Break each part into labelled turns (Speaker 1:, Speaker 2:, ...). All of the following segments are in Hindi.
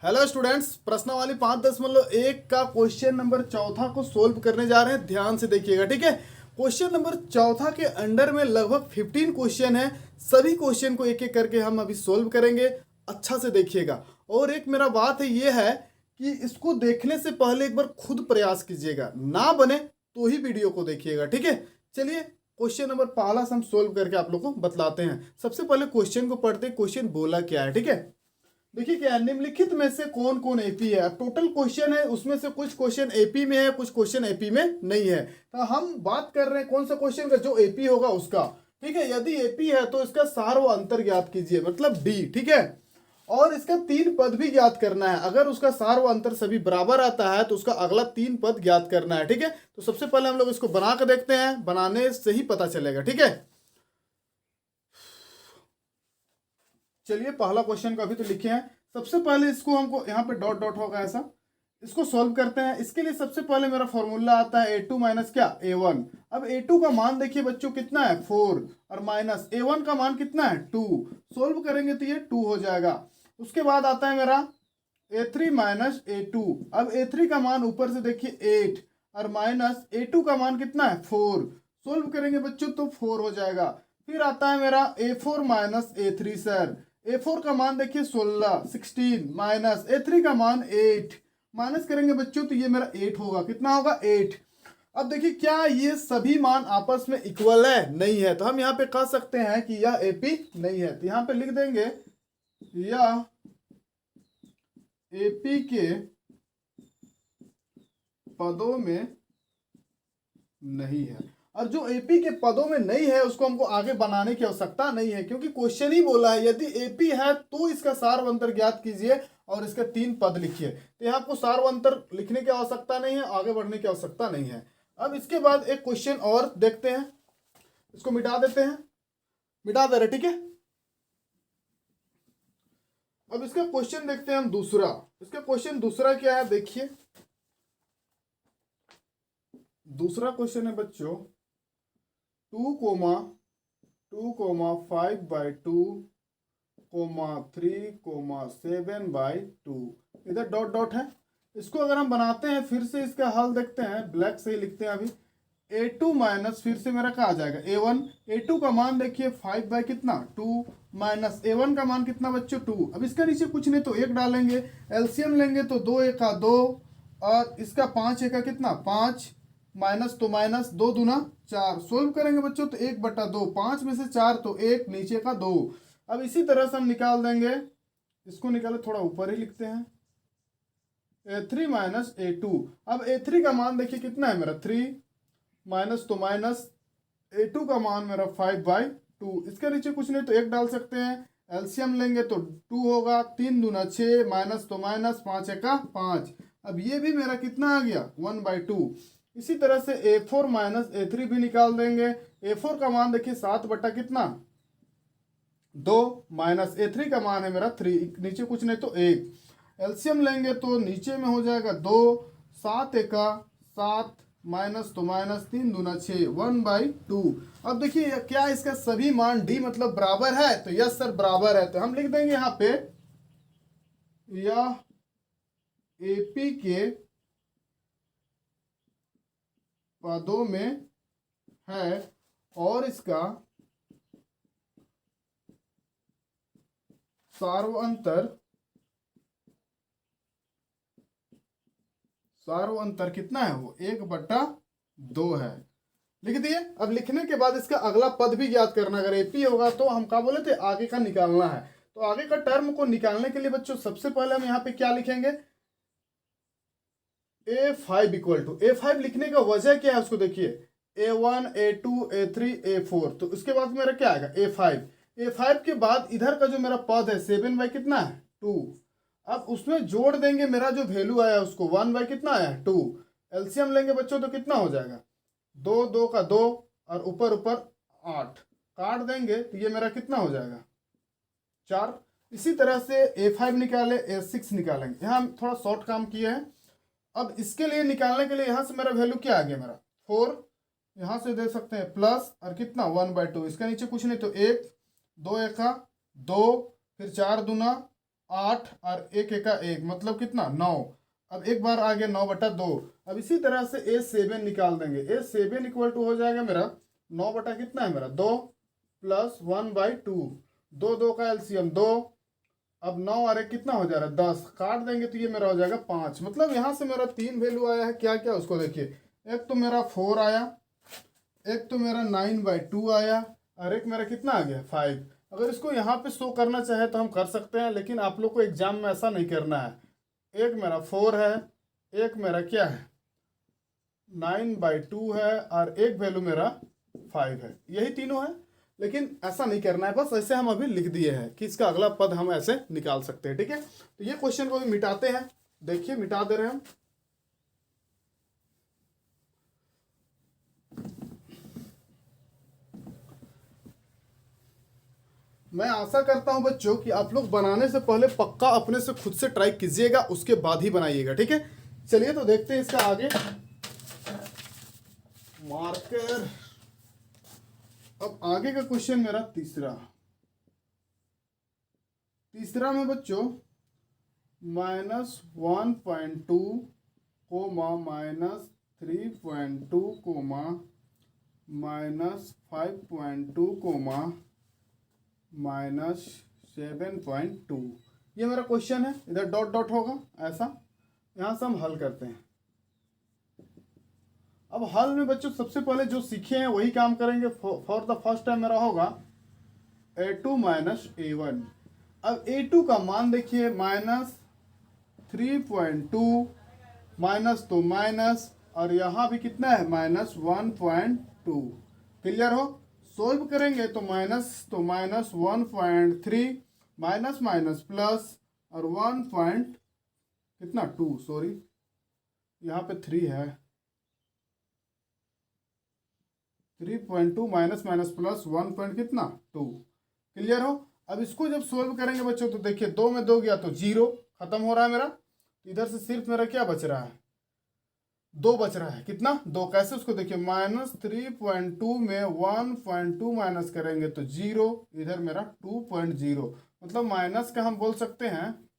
Speaker 1: हेलो स्टूडेंट्स, प्रश्नावली 5.1 का क्वेश्चन नंबर चौथा को सोल्व करने जा रहे हैं। ध्यान से देखिएगा, ठीक है। क्वेश्चन नंबर चौथा के अंडर में लगभग 15 क्वेश्चन है। सभी क्वेश्चन को एक एक करके हम अभी सोल्व करेंगे। अच्छा से देखिएगा। और एक मेरा बात है ये है कि इसको देखने से पहले एक बार खुद प्रयास कीजिएगा, ना बने तो ही वीडियो को देखिएगा, ठीक है। चलिए क्वेश्चन नंबर पहला से हम सोल्व करके आप लोग को बतलाते हैं। सबसे पहले क्वेश्चन को पढ़ते हैं। क्वेश्चन बोला क्या है, ठीक है। देखिए क्या है, निम्नलिखित में से कौन कौन एपी है। टोटल क्वेश्चन है, उसमें से कुछ क्वेश्चन एपी में है, कुछ क्वेश्चन एपी में नहीं है। तो हम बात कर रहे हैं कौन सा क्वेश्चन का, जो एपी होगा उसका, ठीक है। यदि एपी है तो इसका सार व अंतर ज्ञात कीजिए, मतलब डी, ठीक है। और इसका 3 पद भी ज्ञात करना है। अगर उसका सार व अंतर सभी बराबर आता है तो उसका अगला 3 पद ज्ञात करना है, ठीक है। तो सबसे पहले हम लोग इसको बना कर देखते हैं, बनाने से ही पता चलेगा, ठीक है। चलिए पहला क्वेश्चन का अभी तो लिखे हैं। सबसे पहले इसको हमको यहाँ पे डॉट डॉट होगा ऐसा, इसको सॉल्व करते हैं। इसके लिए सबसे पहले मेरा फॉर्मूला आता है a2 माइनस क्या a1। अब a2 का मान देखिए बच्चों कितना है 4, और माइनस a1 का मान कितना है 2। सोल्व करेंगे तो ये 2 हो जाएगा। उसके बाद आता है मेरा a3 माइनस a2। अब a3 का मान ऊपर से देखिए 8, और माइनस a2 का मान कितना है 4। सोल्व करेंगे बच्चों तो 4 हो जाएगा। फिर आता है मेरा a4 minus a3 sir. a4 का मान देखिए 16 माइनस a3 का मान 8। माइनस करेंगे बच्चों तो ये मेरा 8 होगा। कितना होगा 8। अब देखिए क्या ये सभी मान आपस में इक्वल है, नहीं है। तो हम यहाँ पे कह सकते हैं कि यह एपी नहीं है। तो यहाँ पे लिख देंगे यह एपी के पदों में नहीं है। और जो एपी के पदों में नहीं है उसको हमको आगे बनाने की आवश्यकता नहीं है, क्योंकि क्वेश्चन ही बोला है यदि एपी है तो इसका सारवंतर ज्ञात कीजिए और इसके 3 पद लिखिए। तो यहाँ आपको सारवंतर लिखने की आवश्यकता नहीं है, आगे बढ़ने की आवश्यकता नहीं है। अब इसके बाद एक क्वेश्चन और देखते हैं, इसको मिटा देते हैं, मिटा दे रहे, ठीक है। अब इसका क्वेश्चन देखते हैं हम दूसरा। इसका क्वेश्चन दूसरा क्या है देखिए। दूसरा क्वेश्चन है बच्चों 2,5/2, 3,7/2। इधर डॉट डॉट है। इसको अगर हम बनाते हैं फिर से इसका हल देखते हैं, ब्लैक से ही लिखते हैं अभी। a2 माइनस फिर से मेरा क्या आ जाएगा a1। a2 का मान देखिए 5 कितना 2, माइनस a1 का मान कितना बच्चों 2। अब इसका नीचे कुछ नहीं तो 1 डालेंगे, एलसीएम लेंगे तो 2 1 2, और इसका 5 1 कितना 5, माइनस तो माइनस 2 दूना 4। सोल्व करेंगे बच्चों तो 1/2, 5 में से 4 तो 1, नीचे का 2। अब इसी तरह से हम निकाल देंगे, इसको निकाले थोड़ा ऊपर ही लिखते हैं a3 माइनस a2। अब a3 का मान देखिए कितना है मेरा 3, माइनस तो माइनस a2 का मान मेरा 5/2। इसके नीचे कुछ नहीं तो 1 डाल सकते हैं, एलसीएम लेंगे तो 2 होगा, 3 दूना 6, माइनस तो माइनस 5 1 5। अब ये भी मेरा कितना आ गया 1/2। इसी तरह से a4 माइनस a3 भी निकाल देंगे। a4 का मान देखिए 7 बटा कितना 2, माइनस a3 का मान है मेरा 3, नीचे कुछ नहीं तो 1। एलसीएम लेंगे तो नीचे में हो जाएगा 2, 7 1 7, माइनस तो माइनस 3 दूना 6, 1/2। अब देखिए क्या इसका सभी मान डी मतलब बराबर है, तो यस सर बराबर है। तो हम लिख देंगे यहाँ पे यह एपी के पदों में है और इसका सार्वअंतर कितना है वो 1/2 है। लिख दिए। अब लिखने के बाद इसका अगला पद भी ज्ञात करना। अगर एपी होगा तो हम क्या बोले थे आगे का निकालना है। तो आगे का टर्म को निकालने के लिए बच्चों सबसे पहले हम यहाँ पे क्या लिखेंगे a5 इक्वल टू a5। लिखने का वजह क्या है उसको देखिए a1 a2 a3 a4। तो उसके बाद मेरा क्या आएगा a5 के बाद इधर का जो मेरा पद है 7 कितना है 2। अब उसमें जोड़ देंगे, मेरा जो वैल्यू आया उसको 1 कितना आया 2। एलसीएम लेंगे बच्चों तो कितना हो जाएगा 2 2 का 2, और ऊपर ऊपर 8 काट देंगे तो ये मेरा कितना हो जाएगा 4। इसी तरह से a5 निकाले a6 निकालेंगे। यहाँ हम थोड़ा शॉर्ट काम किए हैं। अब इसके लिए निकालने के लिए यहाँ से मेरा वैल्यू क्या आ गया मेरा 4, यहाँ से दे सकते हैं प्लस, और कितना 1/2। इसके नीचे कुछ नहीं तो 1, 2 1 2, फिर 4 दूना 8 और एक एका एक मतलब कितना 9। अब एक बार आ गया 9/2। अब इसी तरह से A7 निकाल देंगे। A7 इक्वल टू हो जाएगा मेरा 9 बटा कितना है मेरा 2 प्लस 1/2। 2 का एलसीएम 2। अब 9 और एक कितना हो जा रहा है 10, काट देंगे तो ये मेरा हो जाएगा 5। मतलब यहाँ से मेरा 3 वैल्यू आया है। क्या क्या उसको देखिए, एक तो मेरा 4 आया, एक तो मेरा 9/2 आया, और एक मेरा कितना आ गया 5। अगर इसको यहाँ पे शो करना चाहे तो हम कर सकते हैं, लेकिन आप लोग को एग्जाम में ऐसा नहीं करना है। एक मेरा 4 है, एक मेरा क्या है 9/2 है, और एक वैल्यू मेरा 5 है। यही तीनों है, लेकिन ऐसा नहीं करना है। बस ऐसे हम अभी लिख दिए हैं कि इसका अगला पद हम ऐसे निकाल सकते हैं। ठीक है, तो ये क्वेश्चन को भी मिटाते हैं। देखिए मिटा दे रहे हैं हम। मैं आशा करता हूं बच्चों कि आप लोग बनाने से पहले पक्का अपने से खुद से ट्राई कीजिएगा, उसके बाद ही बनाइएगा। ठीक है, चलिए तो देखते हैं इसका आगे। मार्कर। अब आगे का क्वेश्चन मेरा तीसरा में बच्चों -1.2 कोमा -3.2 कोमा -5.2 कोमा -7.2 ये मेरा क्वेश्चन है। इधर डॉट डॉट होगा ऐसा। यहाँ से हम हल करते हैं। अब हल में बच्चों सबसे पहले जो सीखे हैं वही काम करेंगे। फॉर द फर्स्ट टाइम मेरा होगा A2 - A1। अब A2 का मान देखिए -3.2, माइनस तो माइनस, और यहाँ भी कितना है -1.2। क्लियर हो? सोल्व करेंगे तो माइनस 1.3 माइनस माइनस प्लस और 1.2 सॉरी यहाँ पे 3 है। 3.2 माइनस माइनस प्लस 1.2। क्लियर हो? अब इसको जब सोल्व करेंगे बच्चों तो देखिए 2 में 2 गया तो 0 खत्म हो रहा है मेरा। इधर से सिर्फ मेरा क्या बच रहा है 2 बच रहा है। कितना 2? कैसे उसको देखिए -3.2 में 1.2 माइनस करेंगे तो 0। इधर मेरा 2.0 मतलब माइनस का हम बोल सकते हैं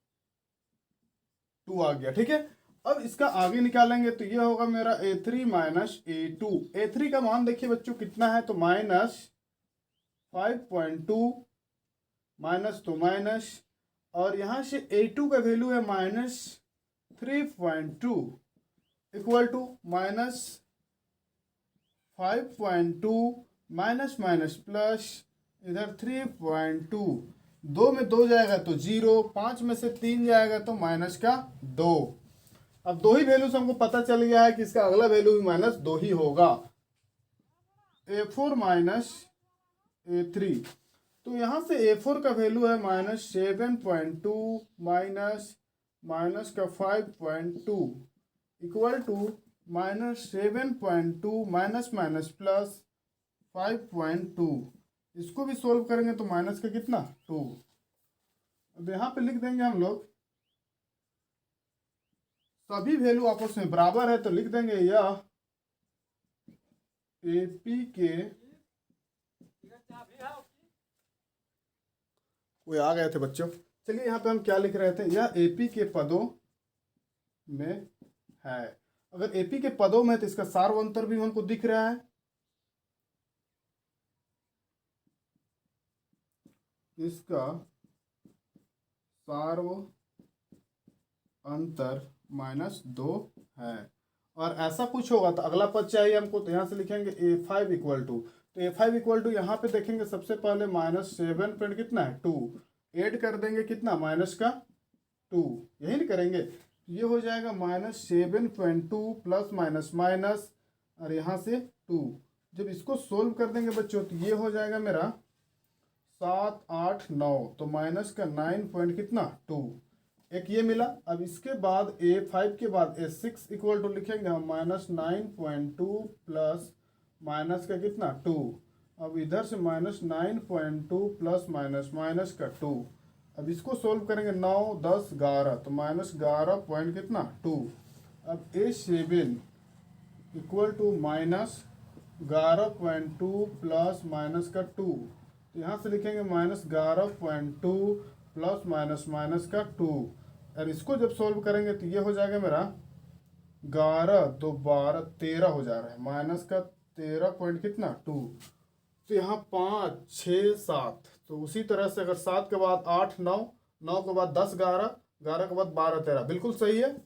Speaker 1: 2 आ गया। ठीक है, अब इसका आगे निकालेंगे तो ये होगा मेरा A3 - A2। A3 का मान देखिए बच्चों कितना है तो -5.2 माइनस तो माइनस, और यहाँ से A2 का वैल्यू है -3.2 equal to -5.2 minus minus plus इधर 3.2। 2 में 2 जाएगा तो 0, 5 में से 3 जाएगा तो -2। अब 2 ही वैल्यू से हमको पता चल गया है कि इसका अगला वैल्यू भी -2 ही होगा। A4 - A3 तो यहाँ से A4 का वैल्यू है -7.2 माइनस का 5.2 equal to -7.2 minus minus plus 5.2। इसको भी सोल्व करेंगे तो माइनस का कितना 2। अब यहाँ पे लिख देंगे हम लोग सभी वैल्यू आपस में बराबर है तो लिख देंगे यह AP के वो आ गए थे बच्चों। चलिए यहाँ पे हम क्या लिख रहे थे, यह AP के पदों में है। अगर AP के पदों में तो इसका सार्वंतर भी हमको दिख रहा है। इसका सार्वंतर -2 है। और ऐसा कुछ होगा तो अगला पद चाहिए हमको तो यहाँ से लिखेंगे A5 इक्वल टू, तो A5 इक्वल टू यहाँ पे देखेंगे सबसे पहले -7 पॉइंट कितना है 2 ऐड कर देंगे कितना माइनस का 2, यही नहीं करेंगे। ये हो जाएगा -7.2 प्लस माइनस माइनस और यहाँ से 2। जब इसको सोल्व कर देंगे बच्चों तो ये हो जाएगा मेरा 7 8 9 तो माइनस का 9 पॉइंट कितना 2 एक ये मिला। अब इसके बाद A5 के बाद A6 इक्वल टू लिखेंगे हम -9.2 प्लस माइनस का कितना 2। अब इधर से -9.2 प्लस माइनस माइनस का 2। अब इसको सोल्व करेंगे 9 10 11 तो -11 पॉइंट कितना 2। अब A7 equal to -11.2 plus minus का 2 तो यहाँ से लिखेंगे -11.2 प्लस माइनस माइनस का 2। और इसको जब सोल्व करेंगे तो ये हो जाएगा मेरा 11 2 12 13 हो जा रहा है, माइनस का 13 पॉइंट कितना 2। तो यहाँ 5 6 7, तो उसी तरह से अगर 7 के बाद 8 9, 9 के बाद 10 11, 11 के बाद 12 13, बिल्कुल सही है।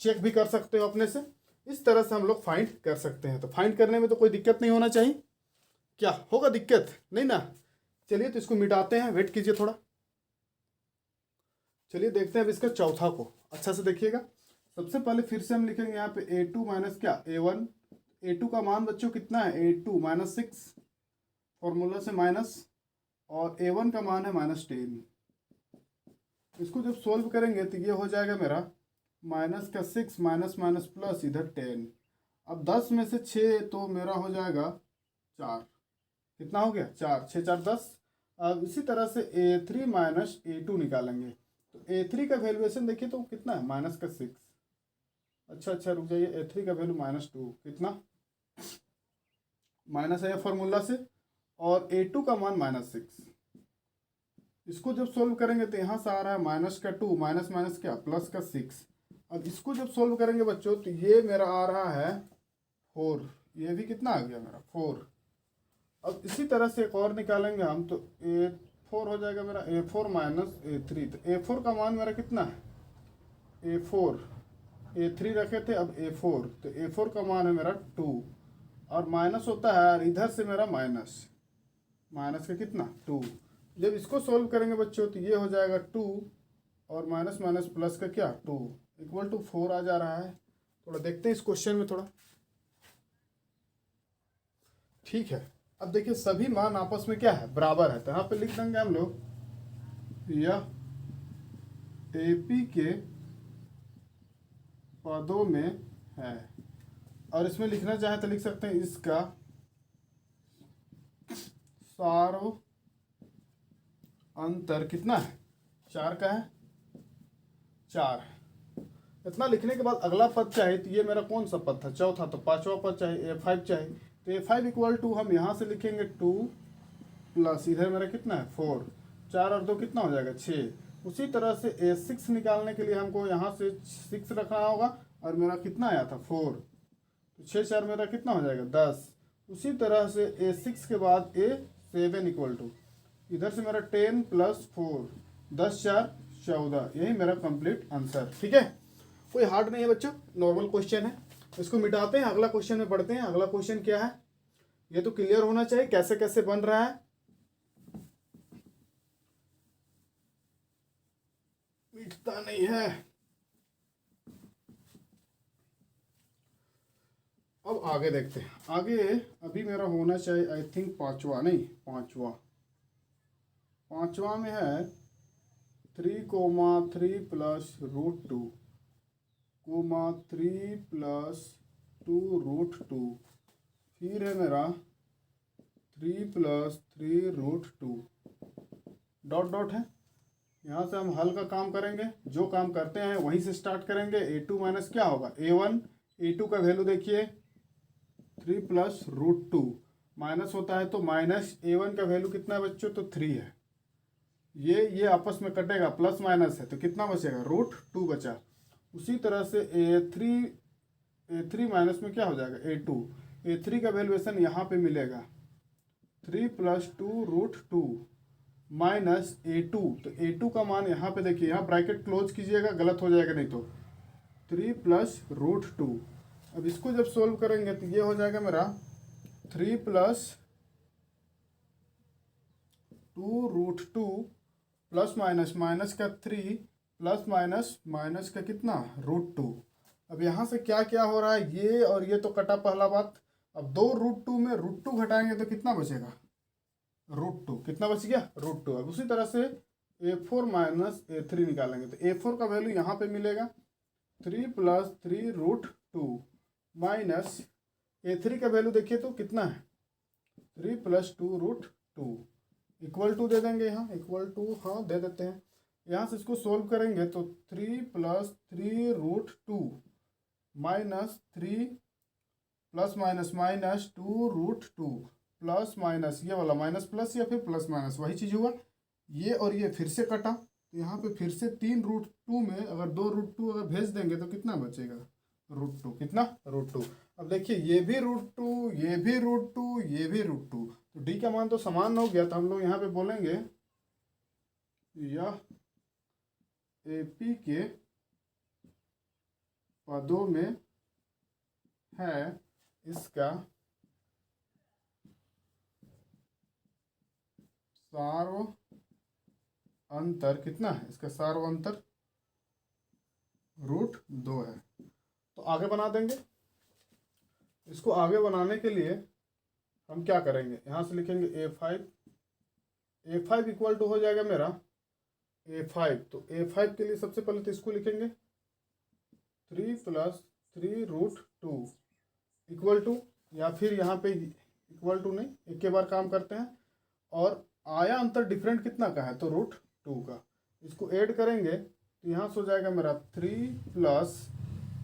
Speaker 1: चेक भी कर सकते हो अपने से। इस तरह से हम लोग फाइंड कर सकते हैं। तो फाइंड करने में तो कोई दिक्कत नहीं होना चाहिए। क्या होगा दिक्कत? नहीं ना। चलिए तो इसको मिटाते हैं, वेट कीजिए थोड़ा। चलिए देखते हैं अब इसका चौथा को अच्छा से देखिएगा। सबसे पहले फिर से हम लिखेंगे यहाँ पे a2 माइनस क्या a1। a2 का मान बच्चों कितना है a2 माइनस 6, फॉर्मूला से माइनस, और a1 का मान है माइनस 10। इसको जब सोल्व करेंगे तो ये हो जाएगा मेरा माइनस का 6 माइनस माइनस प्लस इधर 10। अब 10 में से 6 तो मेरा हो जाएगा 4। कितना हो गया 4, 6 4 10। अब इसी तरह से a3 माइनस a2 निकालेंगे। तो a3 का वैल्यूएशन देखिए तो कितना है माइनस का 6। अच्छा रुक जाइए, a3 का वैल्यू माइनस 2 कितना माइनस है फॉर्मूला से, और a2 का मान माइनस 6। इसको जब सोल्व करेंगे तो यहाँ से आ रहा है माइनस का 2 माइनस माइनस क्या प्लस का 6। अब इसको जब सोल्व करेंगे बच्चों तो ये मेरा आ रहा है 4, ये भी कितना आ गया मेरा 4। अब इसी तरह से एक और निकालेंगे हम तो a4 हो जाएगा मेरा a4 माइनस a3। तो a4 का मान मेरा कितना है a4, a3 रखे थे अब a4, तो a4 का मान है मेरा 2, और माइनस होता है और इधर से मेरा माइनस, माइनस का कितना 2। जब इसको सोल्व करेंगे बच्चों तो ये हो जाएगा 2 और माइनस माइनस प्लस का क्या 2 इक्वल टू 4 आ जा रहा है। थोड़ा देखते हैं इस क्वेश्चन में थोड़ा। ठीक है, अब देखिए सभी मान आपस में क्या है बराबर है, तो यहाँ पे लिख देंगे हम लोग यह AP के पदों में है, और इसमें लिखना चाहे तो लिख सकते हैं इसका सारो अंतर कितना है 4 का है 4। इतना लिखने के बाद अगला पद चाहिए, तो ये मेरा कौन सा पद था चौथा, तो पांचवा पद चाहिए a5 चाहिए। तो a5 इक्वल टू हम यहाँ से लिखेंगे 2 प्लस इधर मेरा कितना है 4, 4 और 2 कितना हो जाएगा 6। उसी तरह से a6 निकालने के लिए हमको यहाँ से 6 रखना होगा, और मेरा कितना आया था 4, तो 6 4 मेरा कितना हो जाएगा 10। उसी तरह से a6 के बाद a7 इक्वल टू इधर से मेरा 10 प्लस 4, 10 4 14, यही मेरा कंप्लीट आंसर। ठीक है, कोई हार्ड नहीं है बच्चों, नॉर्मल क्वेश्चन है। इसको मिटाते हैं, अगला क्वेश्चन में पढ़ते हैं। अगला क्वेश्चन क्या है ये तो क्लियर होना चाहिए, कैसे कैसे बन रहा है। मिटता नहीं है। अब आगे देखते हैं। आगे अभी मेरा होना चाहिए आई थिंक पांचवा, नहीं पांचवा में है 3,3 प्लस रूट 2 3 प्लस 2 रूट 2, फिर है मेरा 3 प्लस 3 रूट 2 डॉट डॉट है। यहाँ से हम हल का काम करेंगे, जो काम करते हैं वहीं से स्टार्ट करेंगे। a2 माइनस क्या होगा a1, a2 का वैल्यू देखिए 3 प्लस रूट 2, माइनस होता है तो माइनस a1 का वैल्यू कितना है बच्चों, तो 3 है। ये आपस में कटेगा, प्लस माइनस है तो कितना बचेगा रूट 2 बचा। उसी तरह से a3 माइनस में क्या हो जाएगा a2, a3 का वैल्यूएशन यहाँ पे मिलेगा 3 प्लस 2 रूट 2 माइनस a2, तो a2 का मान यहाँ पे देखिए, यहाँ ब्रैकेट क्लोज कीजिएगा, गलत हो जाएगा नहीं तो 3 प्लस रूट 2। अब इसको जब सोल्व करेंगे तो ये हो जाएगा मेरा 3 plus 2 root 2 plus minus minus का 3 प्लस माइनस माइनस का कितना रूट 2। अब यहाँ से क्या क्या हो रहा है, ये और ये तो कटा पहला बात। अब 2 रूट 2 में रूट 2 घटाएंगे तो कितना बचेगा रूट 2, कितना बच गया रूट 2। अब उसी तरह से a4 माइनस a3 निकालेंगे तो a4 का वैल्यू यहाँ पे मिलेगा 3 प्लस 3 रूट 2 माइनस a3 का वैल्यू देखिए तो कितना है 3 प्लस 2 रूट 2 इक्वल टू दे देंगे, यहाँ इक्वल टू हाँ दे देते हैं। यहाँ से इसको सोल्व करेंगे तो 3 plus 3 root 2 minus 3 plus minus minus 2 root 2 plus minus ये वाला माइनस प्लस या फिर प्लस माइनस वही चीज़ हुआ। ये और ये फिर से कटा, तो यहाँ पे फिर से 3√2 में अगर 2√2 अगर भेज देंगे तो कितना बचेगा, √2, कितना, √2। अब देखिए ये भी √2, ये भी √2, ये भी √2, तो डी का मान तो समान हो गया। तो हम लोग यहाँ पे बोलेंगे यह एपी के पदों में है, इसका सार्व अंतर कितना है, इसका सार्व अंतर √2 है। तो आगे बना देंगे। इसको आगे बनाने के लिए हम क्या करेंगे, यहाँ से लिखेंगे a5 इक्वल टू हो जाएगा मेरा a5। तो a5 के लिए सबसे पहले तो इसको लिखेंगे 3 + 3√2 इक्वल टू, या फिर यहाँ पे इक्वल टू नहीं, एक के बार काम करते हैं। और आया अंतर डिफरेंट कितना का है, तो √2 का। इसको ऐड करेंगे तो यहाँ से हो जाएगा मेरा 3 +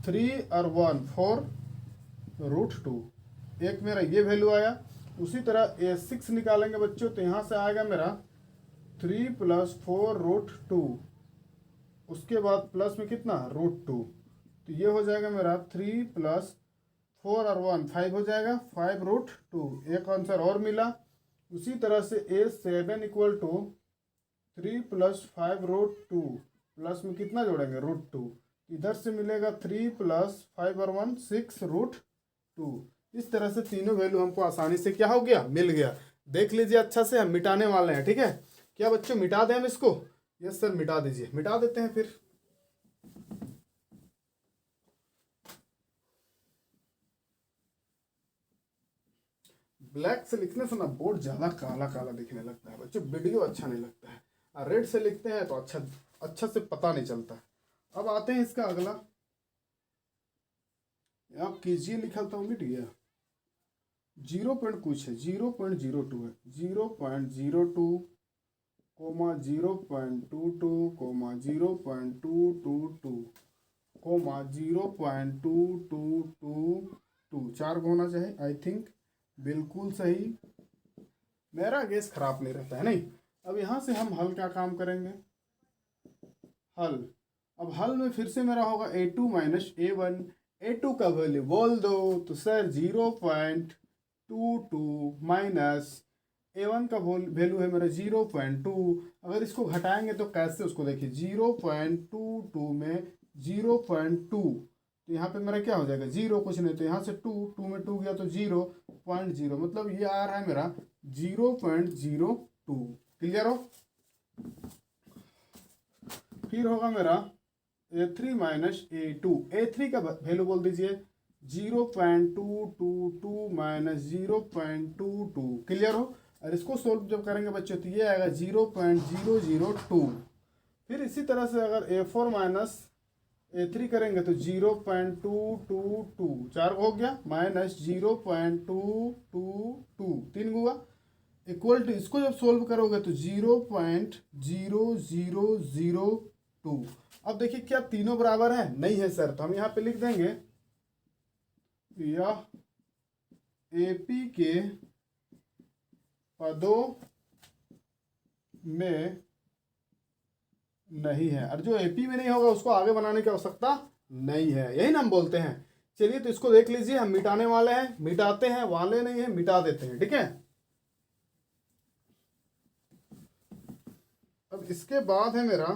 Speaker 1: 3 और 1 4 √2। एक मेरा ये वैल्यू आया। उसी तरह a6 निकालेंगे बच्चों, तो यहाँ से आएगा मेरा 3 + 4 √2, उसके बाद प्लस में कितना, √2। तो ये हो जाएगा मेरा 3 + 4 और 1 5 हो जाएगा, 5 √2। एक आंसर और मिला। उसी तरह से a7 इक्वल टू 3 + 5 √2, प्लस में कितना जोड़ेंगे, √2। इधर से मिलेगा 3 + 5 और 1 6 √2। इस तरह से तीनों वैल्यू हमको आसानी से क्या हो गया, मिल गया। देख लीजिए अच्छा से, हम मिटाने वाले हैं, ठीक है। क्या बच्चों मिटा दें हम इसको, यस सर मिटा दीजिए। मिटा देते हैं फिर। ब्लैक से लिखने से ना बोर्ड ज़्यादा काला काला दिखने लगता है बच्चों, वीडियो अच्छा नहीं लगता है। और रेड से लिखते हैं तो अच्छा से पता नहीं चलता है। अब आते हैं इसका अगला। आप कीजिए, लिखा था मिट गया। 0 पॉइंट कुछ है, 0.02 है, 0.02 कोमा 0.22 कोमा 0.222 कोमा 0.2222। 4 को होना चाहिए आई थिंक, बिल्कुल सही। मेरा गेस खराब नहीं रहता है, नहीं। अब यहाँ से हम हल का काम करेंगे। हल, अब हल में फिर से मेरा होगा a2 - a1। a2 का वैल्यू बोल दो तो सर 0.22 माइनस a1 का वैल्यू है मेरा 0.2। अगर इसको घटाएंगे तो कैसे, उसको देखिए 0.22 में 0.2, तो यहाँ पे मेरा क्या हो जाएगा, 0 कुछ नहीं, तो यहाँ से 2 में 2 गया तो 0.0, मतलब ये आ रहा है मेरा 0.02। क्लियर हो। फिर होगा मेरा a3 - a2। a3 का वैल्यू बोल दीजिए 0.222 माइनस 0.22। क्लियर हो। और इसको सोल्व जब करेंगे बच्चों तो ये आएगा 0.002। फिर इसी तरह से अगर a4 - a3 करेंगे तो 0.222, 4 हो गया, माइनस 0.222, 3 हुआ, इक्वल टू, इसको जब सोल्व करोगे तो 0.0002। अब देखिए क्या तीनों बराबर है, नहीं है सर, तो हम यहाँ पे लिख देंगे यह एपी के पदों में नहीं है। और जो एपी में नहीं होगा उसको आगे बनाने की आवश्यकता नहीं है, यही ना हम बोलते हैं। चलिए तो इसको देख लीजिए, हम मिटाने वाले हैं, मिटाते हैं, वाले नहीं है, मिटा देते हैं, ठीक है। अब इसके बाद है मेरा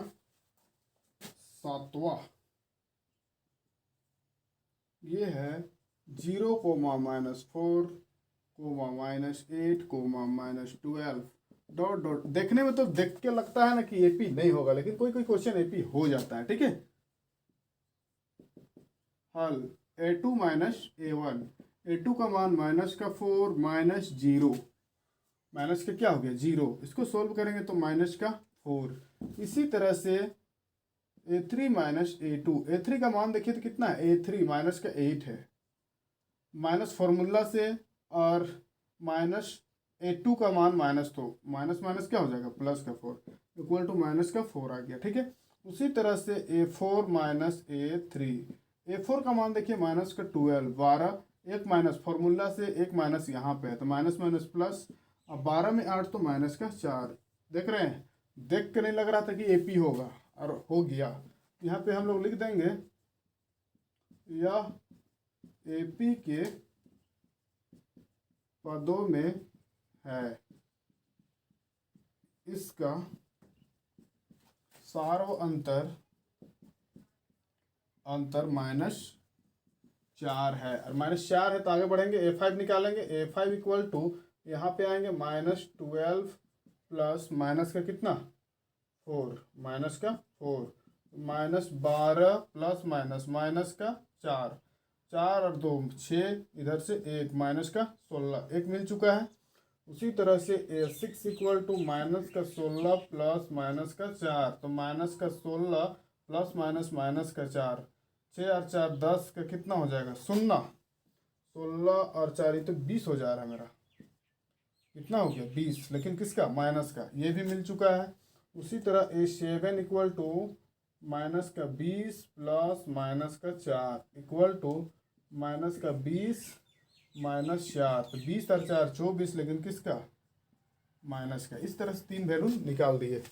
Speaker 1: 7वां, ये है 0, -4, -8, -12 डॉट डॉट। देखने में तो देख के लगता है ना कि एपी नहीं होगा, लेकिन कोई कोई क्वेश्चन एपी हो जाता है, ठीक है। हल a2 - a1। a2 का मान -4 -0, माइनस का क्या हो गया 0, इसको सोल्व करेंगे तो -4। इसी तरह से a3 - a2। a3 का मान देखिए तो कितना है, a3 -8 है, माइनस फॉर्मूला से, और -a2 का मान माइनस, तो माइनस माइनस क्या हो जाएगा, +4 इक्वल टू -4 आ गया, ठीक है। उसी तरह से a4 - a3। a4 का मान देखिए -12, 12, एक माइनस फॉर्मूला से, एक माइनस यहाँ पे है, तो माइनस माइनस प्लस, अब 12 में 8 तो -4, देख रहे हैं। देख के नहीं लग रहा था कि ए पी होगा और हो गया। यहाँ पे हम लोग लिख देंगे यह ए पी के पदों में है, इसका सारो अंतर -4 है। और -4 है तो आगे बढ़ेंगे, A5 निकालेंगे। A5 इक्वल टू यहाँ पे आएंगे -12 प्लस माइनस का कितना 4, माइनस का 4, -12 प्लस माइनस का 4, 4 और 2 6, इधर से 1 माइनस का 16, 1 मिल चुका है। उसी तरह से A6 equal to -16 plus minus का 4, तो -16 प्लस माइनस का 4, 6 और 4 10 का कितना हो जाएगा 0, 16 और 4 ये तो 20 हो जा रहा है मेरा। कितना हो गया 20, लेकिन किसका माइनस का, ये भी मिल चुका है। उसी तरह A7 equal to -20 plus minus का 4 इक्वल टू -20 -4, तो 20 और 4 24, लेकिन किसका माइनस का। इस तरह से 3 वैल्यू निकाल दिए।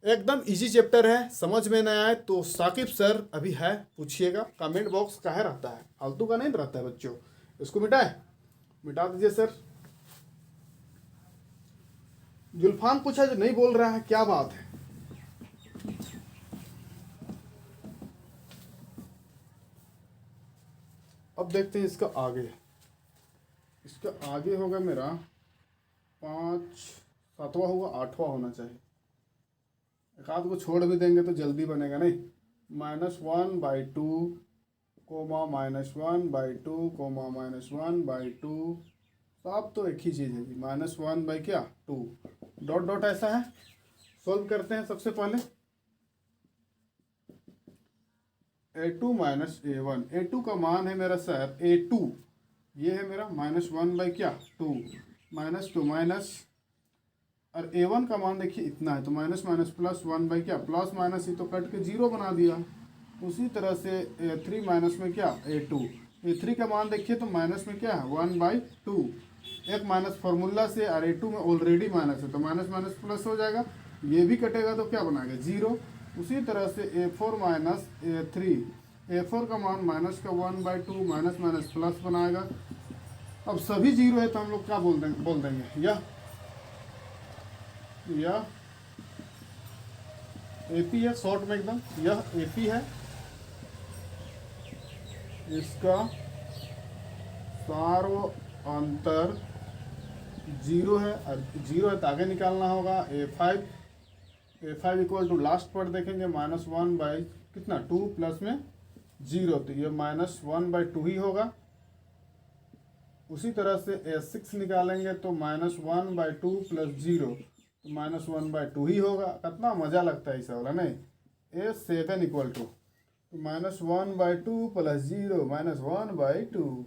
Speaker 1: एकदम इजी चैप्टर है, समझ में ना आए तो साकिब सर अभी है पूछिएगा। कमेंट बॉक्स काहे रहता है, फालतू का नहीं रहता है बच्चों। इसको मिटा दीजिए सर। जुल्फान पूछा जो नहीं बोल रहा है, क्या बात है। अब देखते हैं इसका आगे। इसका आगे होगा मेरा 5 7वां होगा, 8वां होना चाहिए। एक आध को छोड़ भी देंगे तो जल्दी बनेगा नहीं। -1/2 कोमा -1/2 कोमा -1/2, सब तो एक ही चीज़ है जी। -1/2 डॉट डॉट ऐसा है। सोल्व करते हैं सबसे पहले। A2 - A1, A2 का मान है मेरा सर A2, ये है मेरा -1/2 -2 माइनस, और A1 का मान देखिए इतना है, तो माइनस प्लस 1 प्लस माइनस ही तो कट के 0 बना दिया। उसी तरह से A3 माइनस में क्या A2, A3 का मान देखिए तो माइनस में क्या है 1/2, एक माइनस फार्मूला से, और A2 में ऑलरेडी माइनस है तो माइनस प्लस हो जाएगा, ये भी कटेगा तो क्या बनाएगा 0। उसी तरह से A4 माइनस A3, A4 का मान माइनस का 1/2 माइनस प्लस बनाएगा। अब सभी 0 है तो हम लोग क्या बोल देंगे यह AP है, शॉर्ट में एकदम यह AP है, इसका सारो अंतर 0 है, और 0 है तो आगे निकालना होगा A5 इक्वल टू लास्ट पर देखेंगे -1 कितना 2 प्लस में 0, तो ये -1/2 ही होगा। उसी तरह से A6 निकालेंगे तो -1/2 प्लस 0, तो -1/2 ही होगा। कितना मज़ा लगता है इस वाला नहीं। A7 इक्वल टू -1/2 प्लस 0 -1/2,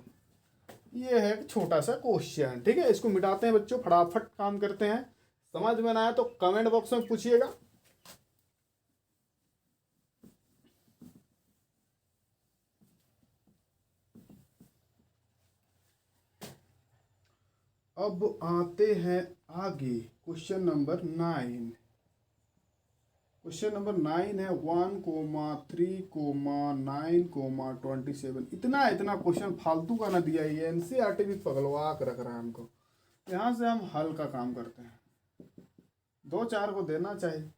Speaker 1: ये है एक छोटा सा क्वेश्चन। ठीक है, इसको मिटाते हैं बच्चों, फटाफट काम करते हैं। समझ में ना आया तो कमेंट बॉक्स में पूछिएगा। अब आते हैं आगे, क्वेश्चन नंबर 9। क्वेश्चन नंबर 9 है 1,3,9,27। इतना क्वेश्चन फालतू का ना दिया, ये NCERT भी पगलवा कर रख रहा है हमको। यहाँ से हम हल का काम करते हैं, 2-4 को देना चाहिए।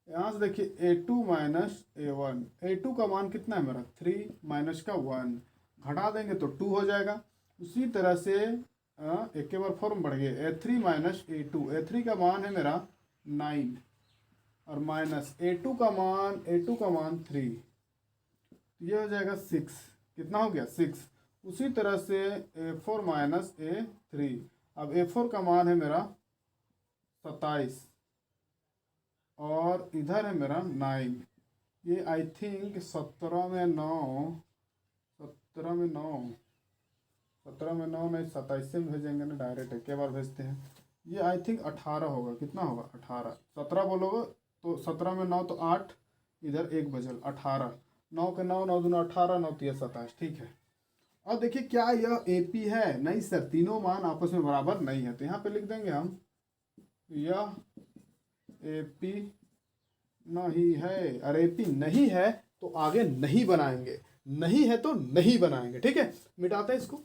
Speaker 1: यहाँ से देखिए A2 माइनस A1, A2 का मान कितना है मेरा 3 माइनस का 1, घटा देंगे तो 2 हो जाएगा। उसी तरह से एक के बार फॉर्म बढ़ गए A3 माइनस A2, A3 का मान है मेरा 9, और माइनस A2 का मान 3, ये हो जाएगा 6। कितना हो गया 6। उसी तरह से A4 माइनस A3, अब A4 का मान है मेरा 27, और इधर है मेरा 9, ये आई थिंक 17 में 9 नहीं 27 से भेजेंगे ना, डायरेक्ट एक बार भेजते हैं। ये आई थिंक 18 होगा, कितना होगा 18, 17 बोलोगे तो 17 में 9 तो 8, इधर 1 बचल 18, 9 के 9, 9 दूना 18, 9 3 27। ठीक है, अब देखिए क्या यह AP है, नहीं सर, तीनों मान आपस में बराबर नहीं है, तो यहाँ पे लिख देंगे हम यह AP नहीं है, और एपी नहीं है तो आगे नहीं बनाएंगे, नहीं है तो नहीं बनाएंगे। ठीक है, मिटाते हैं इसको।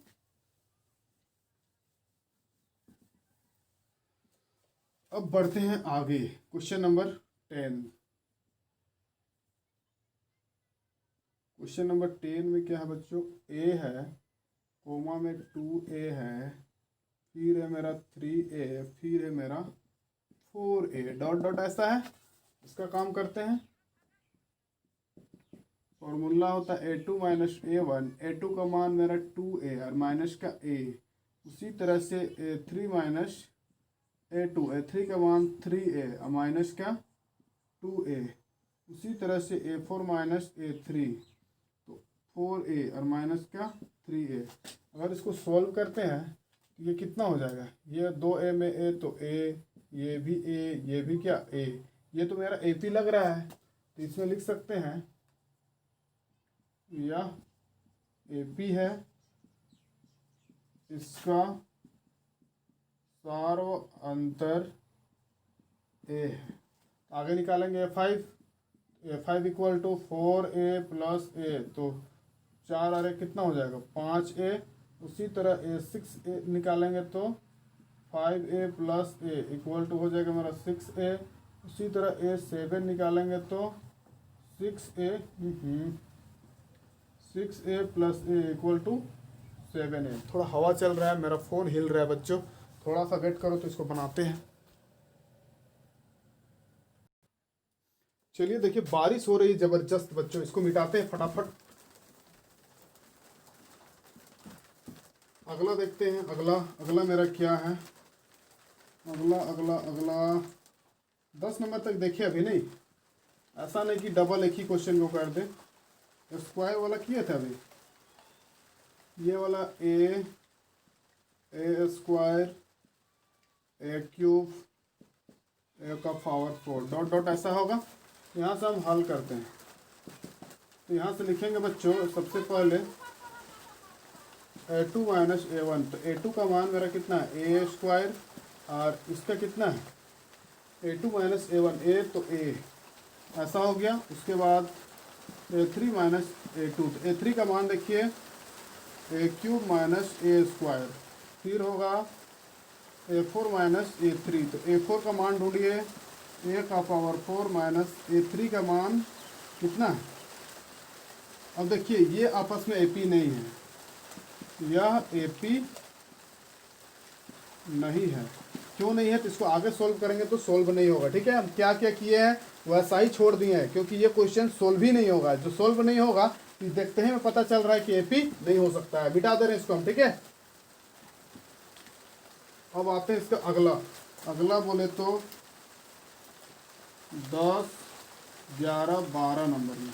Speaker 1: अब बढ़ते हैं आगे, क्वेश्चन नंबर 10। क्वेश्चन नंबर 10 में क्या है बच्चों, ए है, कोमा में 2a है, फिर है मेरा 3a, फिर है मेरा 4a, डॉट डॉट ऐसा है। इसका काम करते हैं। फॉर्मूला होता है a2 माइनस a1, a2 का मान मेरा 2a और माइनस का a, उसी तरह से a3 माइनस a2, a3 का मान 3a और माइनस का 2a, उसी तरह से a4 माइनस a3, तो 4a और माइनस का 3a। अगर इसको सॉल्व करते हैं तो ये कितना हो जाएगा, ये 2a में a तो a, ये भी a, ये भी क्या a, ये तो मेरा AP लग रहा है, तो इसमें लिख सकते हैं यह AP है, इसका सार्व अंतर a है। आगे निकालेंगे a5 equal to 4a plus a, तो 4 और 1 कितना हो जाएगा 5a, उसी तरह a6 निकालेंगे तो 5a plus a equal to हो जाएगा मेरा 6a, उसी तरह a7 निकालेंगे तो 6a plus a equal to 7a। थोड़ा हवा चल रहा है, मेरा फ़ोन हिल रहा है बच्चों, थोड़ा सा वेट करो तो इसको बनाते हैं। चलिए देखिए, बारिश हो रही है जबरदस्त बच्चों, इसको मिटाते हैं फटाफट। अगला देखते हैं, अगला मेरा क्या है, अगला 10 नंबर तक देखिए अभी नहीं, ऐसा नहीं कि डबल एक ही क्वेश्चन को कर दे। स्क्वायर वाला किया था अभी, ये वाला a square a cube a का पावर 4 डॉट डॉट ऐसा होगा। यहाँ से हम हल करते हैं, तो यहाँ से लिखेंगे बच्चों सबसे पहले a2 माइनस a1, तो a2 का मान मेरा कितना है a स्क्वायर, और इसका कितना है a2 माइनस a1, a तो a ऐसा हो गया। उसके बाद a3 माइनस a2, तो a3 का मान देखिए a cube minus a square, फिर होगा a4 माइनस a3, तो a4 का मान ढूंढिए, a का पावर 4 माइनस a3 का मान कितना है। अब देखिए ये आपस में AP नहीं है, यह AP नहीं है। क्यों नहीं है, तो इसको आगे सोल्व करेंगे तो सोल्व नहीं होगा। ठीक है, हम क्या क्या किए हैं वैसा ही छोड़ दिए हैं, क्योंकि ये क्वेश्चन सोल्व ही नहीं होगा। जो सोल्व नहीं होगा तो देखते हैं पता चल रहा है कि AP नहीं हो सकता है, मिटा दे रहे हैं इसको हम। ठीक है, अब आते हैं इसका अगला बोले तो 10, 11, 12 नंबर में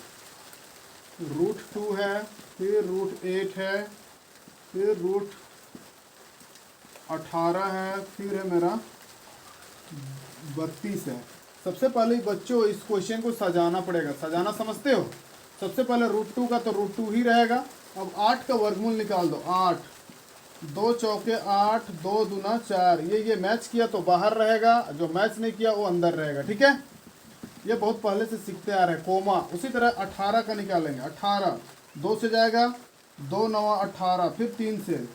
Speaker 1: √2 है, फिर √8 है, फिर √18 है, फिर है मेरा 32 है। सबसे पहले बच्चों इस क्वेश्चन को सजाना पड़ेगा, सजाना समझते हो। सबसे पहले √2 का तो √2 ही रहेगा। अब 8 का वर्गमूल निकाल दो, 8 2 चौके 8, 2 दूना 4, ये मैच किया तो बाहर रहेगा, जो मैच नहीं किया वो अंदर रहेगा। ठीक है, ये बहुत पहले से सीखते आ रहे हैं। कोमा उसी तरह 18 का निकालेंगे, 18 2 से जाएगा, 2 9 18, फिर 3 से,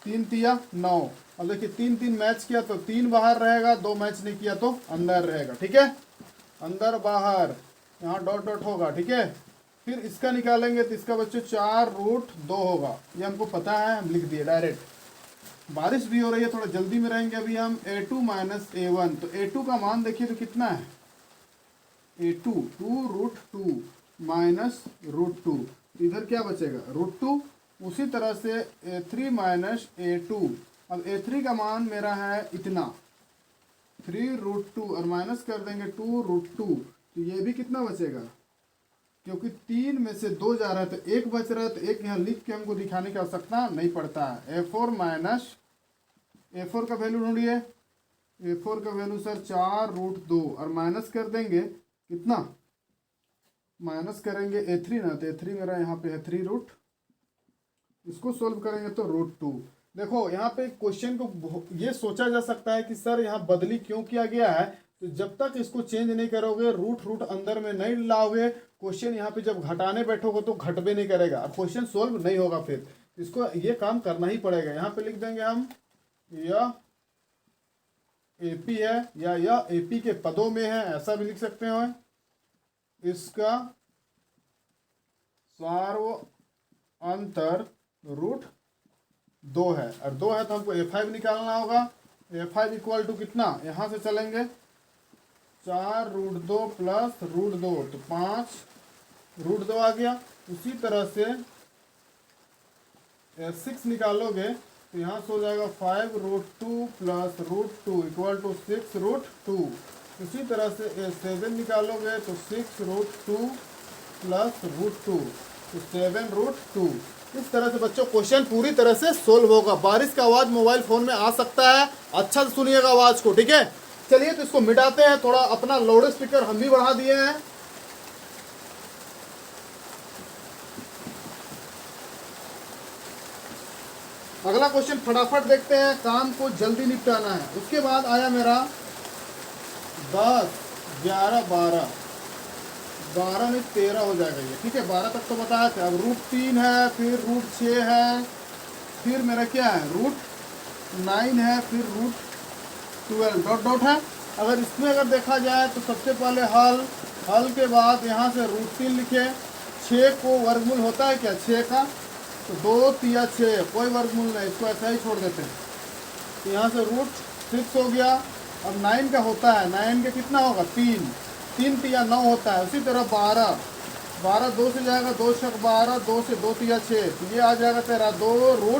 Speaker 1: 3 तिया 9। अब देखिए 3 3 मैच किया तो 3 बाहर रहेगा, 2 मैच नहीं किया तो अंदर रहेगा। ठीक है, अंदर बाहर यहाँ डॉट डॉट होगा। ठीक है, फिर इसका निकालेंगे तो इसका बच्चों 4√2 होगा, ये हमको पता है, हम लिख दिए डायरेक्ट। बारिश भी हो रही है, थोड़ा जल्दी में रहेंगे अभी हम। a2 माइनस a1, तो a2 का मान देखिए तो कितना है a2 2√2 माइनस √2, इधर क्या बचेगा √2। उसी तरह से a3 माइनस a2, अब a3 का मान मेरा है इतना 3√2 और माइनस कर देंगे 2√2, तो ये भी कितना बचेगा, क्योंकि 3 में से 2 जा रहा है तो 1 बच रहा है, तो 1 यहाँ लिख के हमको दिखाने की आवश्यकता नहीं पड़ता है। a4 माइनस a4 का वैल्यू ढूंढिए, a4 का वैल्यू सर 4√2 और माइनस कर देंगे कितना, माइनस करेंगे a3 ना, तो a3 मेरा यहाँ पे है 3 इसको सोल्व करेंगे तो √2। देखो यहाँ पे क्वेश्चन को ये सोचा जा सकता है कि सर यहाँ बदली क्यों किया गया है, तो जब तक इसको चेंज नहीं करोगे, रूट अंदर में नहीं लाओगे, क्वेश्चन यहाँ पे जब घटाने बैठोगे तो घट भी नहीं करेगा और क्वेश्चन सोल्व नहीं होगा। फिर इसको ये काम करना ही पड़ेगा। यहाँ पे लिख देंगे हम यह एपी है या यह एपी के पदों में है, ऐसा भी लिख सकते हैं। इसका सार्व अंतर रूट 2 है और 2 है तो हमको A5 निकालना होगा। A5 इक्वल टू कितना, यहाँ से चलेंगे 4√2 प्लस √2 तो 5√2 आ गया। उसी तरह से 6 निकालोगे तो यहाँ से हो जाएगा 5√2 प्लस √2 इक्वल टू 6√2। उसी तरह से 7 निकालोगे तो 6√2 प्लस √2 तो 7√2। इस तरह से बच्चों क्वेश्चन पूरी तरह से सोल्व होगा। बारिश का आवाज मोबाइल फोन में आ सकता है, अच्छा से सुनिएगा आवाज को, ठीक है। चलिए तो इसको मिटाते हैं। थोड़ा अपना लाउड स्पीकर हम भी बढ़ा दिए हैं। अगला क्वेश्चन फटाफट देखते हैं, काम को जल्दी निपटाना है। उसके बाद आया मेरा 10, 11, 12 में 13 हो जाएगा ये, ठीक है। 12 तक तो बताया था। अब √3 है, फिर √6 है, फिर मेरा क्या है √9 है, फिर √12 डॉट डॉट है। अगर इसमें अगर देखा जाए तो सबसे पहले हल के बाद यहाँ से √3 लिखे। 6 को वर्गमूल होता है क्या 6 का, तो 2 3 6 कोई वर्गमूल नहीं, इसको ऐसा ही छोड़ देते हैं। तो यहाँ से √6 हो गया। अब 9 का होता है, 9 के कितना होगा 3 3 9 होता है। उसी तरह 12 2 से जाएगा, 2 6 12, 2 से 2 3 6 तो ये आ जाएगा तेरा 2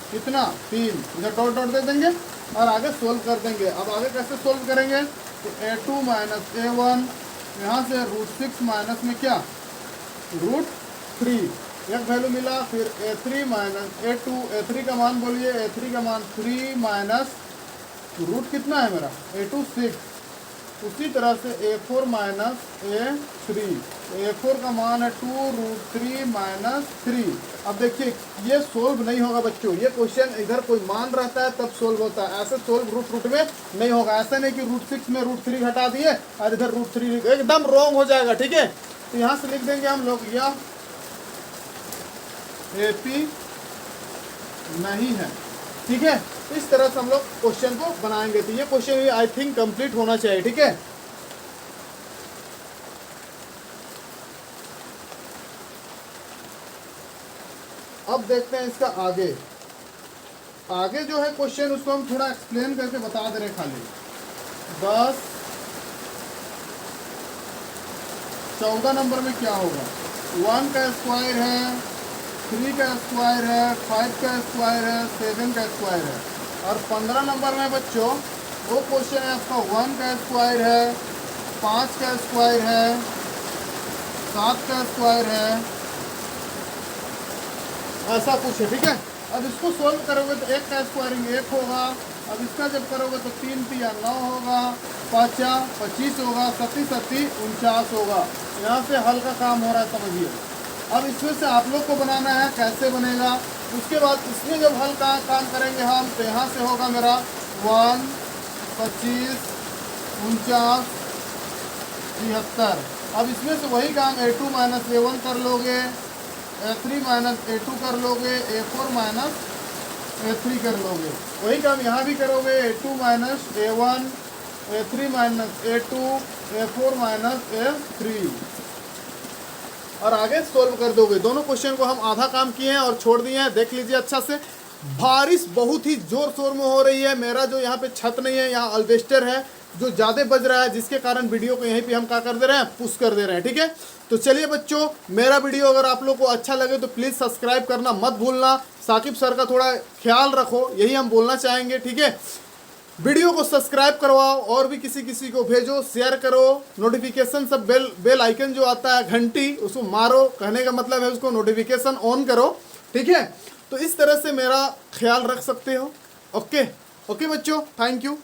Speaker 1: कितना 3। इधर डॉट डॉट दे देंगे और आगे सोल्व कर देंगे। अब आगे कैसे सोल्व करेंगे, तो A2 माइनस A1, यहाँ से √6 माइनस में क्या √3 एक वैल्यू मिला। फिर A3 माइनस A2, A3 का मान बोलिए, A3 का मान 3 माइनस रूट कितना है मेरा A2 6। उसी तरह से A4 माइनस A3, A4 का मान है 2√3 माइनस 3। अब देखिए ये सोल्व नहीं होगा बच्चों, ये क्वेश्चन इधर कोई मान रहता है तब सोल्व होता है, ऐसे सोल्व रूट में नहीं होगा। ऐसा नहीं कि √6 में √3 घटा दिए और इधर √3, एकदम रॉन्ग हो जाएगा, ठीक है। तो यहाँ से लिख देंगे हम लोग यह AP नहीं है, ठीक है। इस तरह से हम लोग क्वेश्चन को बनाएंगे। तो ये क्वेश्चन भी आई थिंक कंप्लीट होना चाहिए, ठीक है। अब देखते हैं इसका आगे जो है क्वेश्चन, उसको हम थोड़ा एक्सप्लेन करके बता दे रहे हैं। खाली 10 14 नंबर में क्या होगा, 1 का स्क्वायर है, 3 का स्क्वायर है, 5 का स्क्वायर है, 7 का स्क्वायर है। और 15 नंबर में बच्चों वो क्वेश्चन है आपका 1 का स्क्वायर है, 5 का स्क्वायर है, 7 का स्क्वायर है, ऐसा कुछ है, ठीक है। अब इसको सोल्व करोगे तो 1 का स्क्वायरिंग 1 होगा। अब इसका जब करोगे तो 3 3 9 होगा, 5 25 होगा, 7 7 49 होगा। यहाँ से हल का काम हो रहा है, समझिए। अब इसमें से आप लोग को बनाना है, कैसे बनेगा। उसके बाद इसमें जब हल का काम करेंगे हम, तो यहाँ से होगा मेरा 1 25 49 73। अब इसमें से वही काम A2 माइनस A1 कर लोगे, A3 माइनस A2 कर लोगे, A4 माइनस A3 कर लोगे। वही काम यहाँ भी करोगे, A2 minus A1, A3 minus A2, A4 minus A3 और आगे सोल्व कर दोगे। दोनों क्वेश्चन को हम आधा काम किए हैं और छोड़ दिए हैं, देख लीजिए अच्छा से। बारिश बहुत ही जोर शोर में हो रही है। मेरा जो यहाँ पे छत नहीं है, यहाँ अल्बेस्टर है जो ज़्यादा बज रहा है, जिसके कारण वीडियो को यहीं पे हम क्या कर दे रहे हैं, पुश कर दे रहे हैं, ठीक है। तो चलिए बच्चों, मेरा वीडियो अगर आप लोग को अच्छा लगे तो प्लीज़ सब्सक्राइब करना मत भूलना। साकिब सर का थोड़ा ख्याल रखो, यही हम बोलना चाहेंगे, ठीक है। वीडियो को सब्सक्राइब करवाओ और भी किसी को भेजो, शेयर करो। नोटिफिकेशन सब बेल आइकन जो आता है घंटी, उसको मारो, कहने का मतलब है उसको नोटिफिकेशन ऑन करो, ठीक है। तो इस तरह से मेरा ख्याल रख सकते हो। ओके बच्चों, थैंक यू।